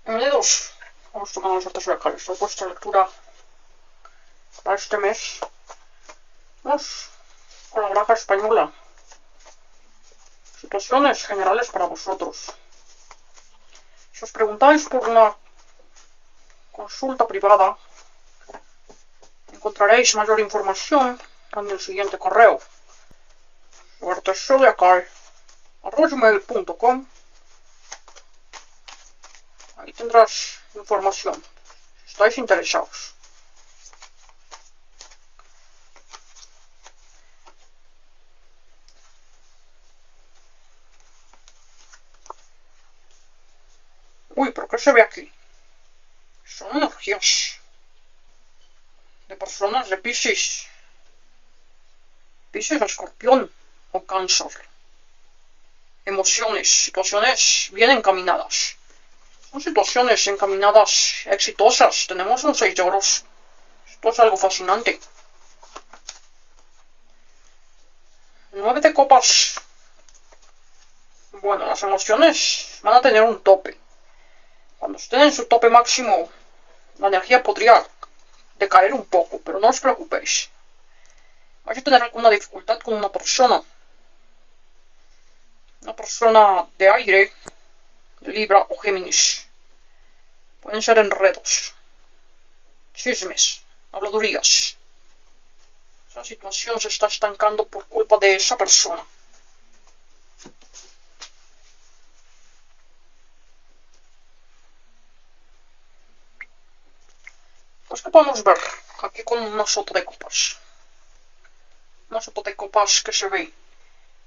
Bienvenidos a nuestro canal de Suerte Zodiacal. Soy vuestra lectura para este mes. Vamos con la baraja española. Situaciones generales para vosotros. Si os preguntáis por una consulta privada, encontraréis mayor información en el siguiente correo: suertezodiacal@gmail.com. Ahí tendrás información, si estáis interesados. Uy, ¿pero qué se ve aquí? Son energías de personas de Piscis, Escorpión o Cáncer. Emociones, situaciones bien encaminadas. Son situaciones encaminadas, exitosas. Tenemos un 6 de oros. Esto es algo fascinante. 9 de copas. Bueno, las emociones van a tener un tope. Cuando estén en su tope máximo, la energía podría decaer un poco, pero no os preocupéis. Vais a tener alguna dificultad con una persona. Una persona de aire, de Libra o Géminis. Pueden ser enredos, chismes, habladurías. Esa situación se está estancando por culpa de esa persona. Pues que podemos ver aquí con una sota de copas. Una sota de copas que se ve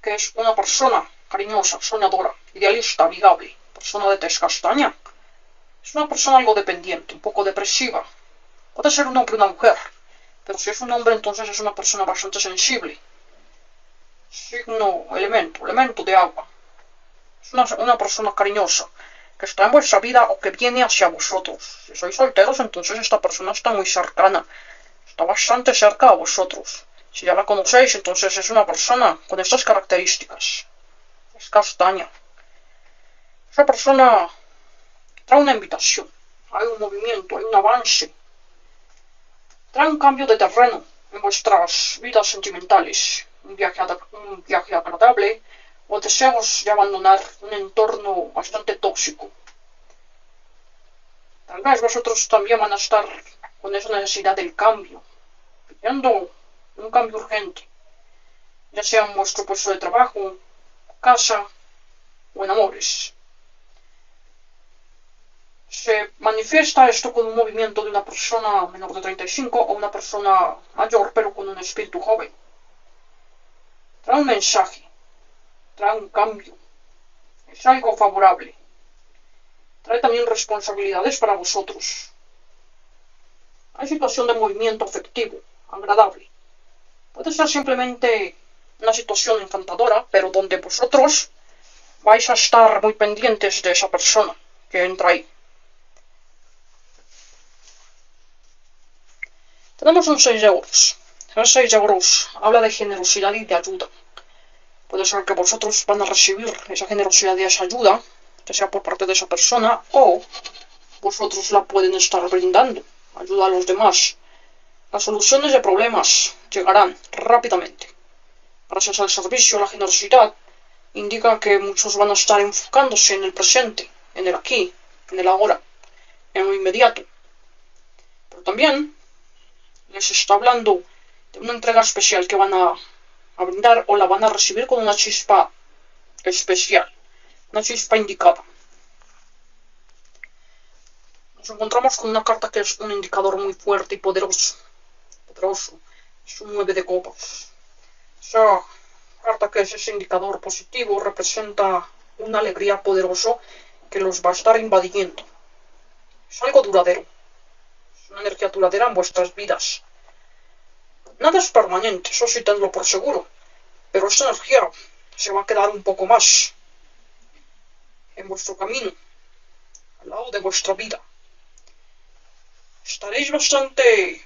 que es una persona cariñosa, soñadora, idealista, amigable, persona de tez castaña. Es una persona algo dependiente, un poco depresiva. Puede ser un hombre o una mujer, pero si es un hombre entonces es una persona bastante sensible. Signo, elemento de agua. Es una persona cariñosa, que está en vuestra vida o que viene hacia vosotros. Si sois solteros, entonces esta persona está muy cercana, está bastante cerca a vosotros. Si ya la conocéis, entonces es una persona con estas características. Es castaña. Esa persona trae una invitación, hay un movimiento, hay un avance. Trae un cambio de terreno en vuestras vidas sentimentales. Un viaje agradable o deseos de abandonar un entorno bastante tóxico. Tal vez vosotros también van a estar con esa necesidad del cambio, pidiendo un cambio urgente, ya sea en vuestro puesto de trabajo, casa o en amores. Se manifiesta esto con un movimiento de una persona menor de 35 o una persona mayor pero con un espíritu joven. Trae un mensaje, trae un cambio, es algo favorable. Trae también responsabilidades para vosotros. Hay situación de movimiento afectivo, agradable. Puede ser simplemente una situación encantadora, pero donde vosotros vais a estar muy pendientes de esa persona que entra ahí. Tenemos un 6 de oros. El 6 de oros habla de generosidad y de ayuda. Puede ser que vosotros van a recibir esa generosidad y esa ayuda, que sea por parte de esa persona, o vosotros la pueden estar brindando, ayuda a los demás. Las soluciones de problemas llegarán rápidamente. Gracias al servicio, la generosidad indica que muchos van a estar enfocándose en el presente, en el aquí, en el ahora, en lo inmediato. Pero también les está hablando de una entrega especial que van a brindar o la van a recibir con una chispa especial, una chispa indicada. Nos encontramos con una carta que es un indicador muy fuerte y poderoso. Es un 9 de copas. Esa carta que es ese indicador positivo representa una alegría poderosa que los va a estar invadiendo. Es algo duradero. Es una energía duradera en vuestras vidas. Nada es permanente, eso sí tenlo por seguro. Pero esta energía se va a quedar un poco más en vuestro camino, al lado de vuestra vida. Estaréis bastante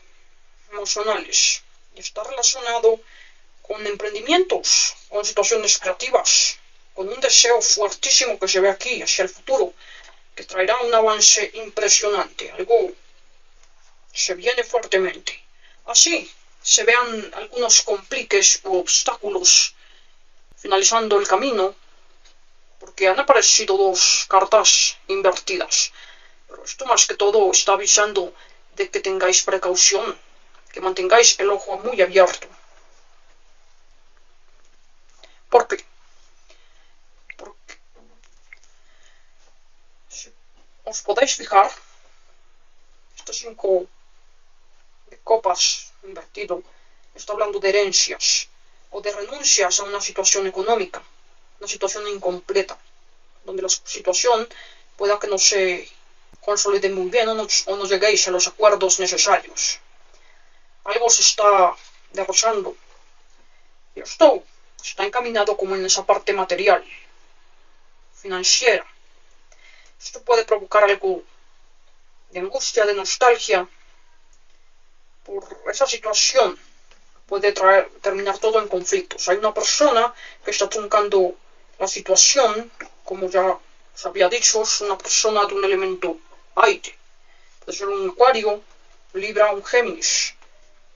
emocionales y está relacionado con emprendimientos, con situaciones creativas, con un deseo fuertísimo que se ve aquí hacia el futuro, que que traerá un avance impresionante, algo se viene fuertemente. Así se vean algunos compliques u obstáculos finalizando el camino, porque han aparecido dos cartas invertidas. Pero esto más que todo está avisando de que tengáis precaución, que mantengáis el ojo muy abierto. ¿Por qué? Porque si os podéis fijar, este 5 de copas invertido está hablando de herencias o de renuncias a una situación económica, una situación incompleta, donde la situación pueda que no se consolide muy bien o no lleguéis a los acuerdos necesarios. Algo se está derrochando y esto está encaminado como en esa parte material, financiera. Esto puede provocar algo de angustia, de nostalgia por esa situación. Puede terminar todo en conflictos. Hay una persona que está truncando la situación, como ya os había dicho, es una persona de un elemento aire. Puede ser un Acuario, Libra, un Géminis,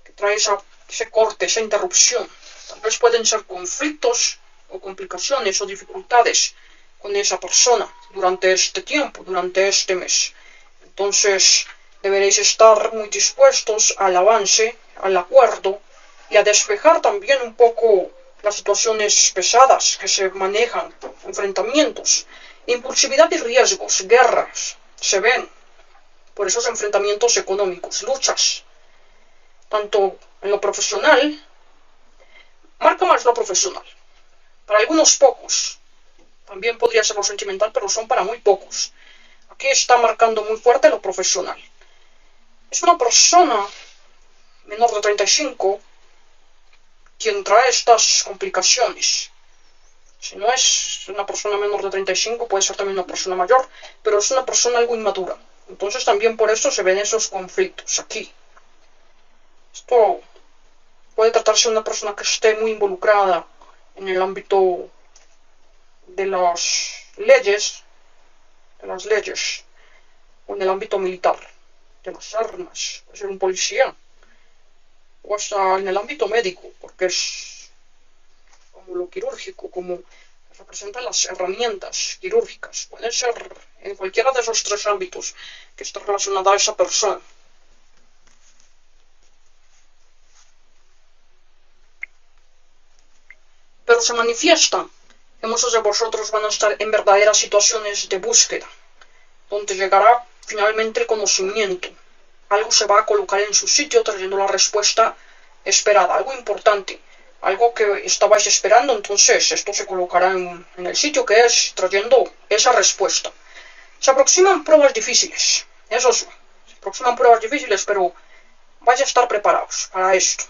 que trae ese corte, esa interrupción. Tal vez pueden ser conflictos o complicaciones o dificultades con esa persona durante este tiempo, durante este mes. Entonces deberéis estar muy dispuestos al avance, al acuerdo y a despejar también un poco las situaciones pesadas que se manejan, enfrentamientos, impulsividad y riesgos, guerras, se ven por esos enfrentamientos económicos, luchas, tanto en lo profesional, marca más lo profesional, para algunos pocos, también podría ser lo sentimental, pero son para muy pocos. Aquí está marcando muy fuerte lo profesional. Es una persona menor de 35 quien trae estas complicaciones. Si no es una persona menor de 35, puede ser también una persona mayor, pero es una persona algo inmadura. Entonces también por eso se ven esos conflictos aquí. Esto puede tratarse de una persona que esté muy involucrada en el ámbito de las leyes, o en el ámbito militar, de las armas, puede ser un policía, o hasta en el ámbito médico, porque es como lo quirúrgico, como representan las herramientas quirúrgicas. Puede ser en cualquiera de esos tres ámbitos que esté relacionada a esa persona. Pero se manifiesta que muchos de vosotros van a estar en verdaderas situaciones de búsqueda, donde llegará finalmente el conocimiento. Algo se va a colocar en su sitio trayendo la respuesta esperada, algo importante, algo que estabais esperando, entonces esto se colocará en el sitio que es, trayendo esa respuesta. Se aproximan pruebas difíciles, eso sí, se aproximan pruebas difíciles, pero vais a estar preparados para esto,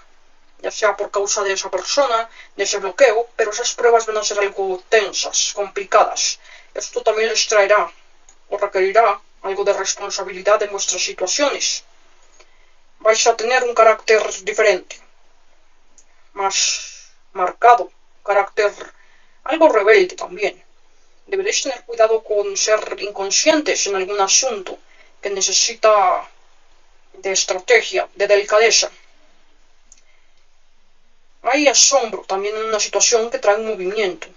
ya sea por causa de esa persona, de ese bloqueo, pero esas pruebas van a ser algo tensas, complicadas. Esto también les traerá o requerirá algo de responsabilidad en vuestras situaciones. Vais a tener un carácter diferente, más marcado, carácter algo rebelde también. Deberéis tener cuidado con ser inconscientes en algún asunto que necesita de estrategia, de delicadeza. Hay asombro también en una situación que trae un movimiento.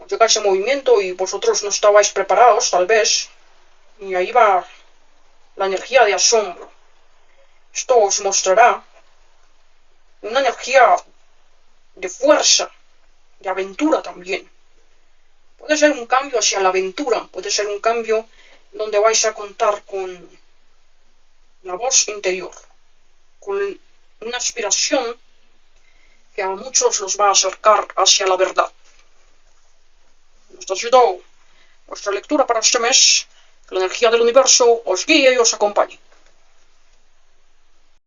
Llega ese movimiento y vosotros no estabais preparados, tal vez, y ahí va la energía de asombro. Esto os mostrará una energía de fuerza, de aventura también. Puede ser un cambio hacia la aventura, puede ser un cambio donde vais a contar con la voz interior, con una aspiración que a muchos los va a acercar hacia la verdad. Esto ha sido vuestra lectura para este mes. Que la energía del universo os guíe y os acompañe.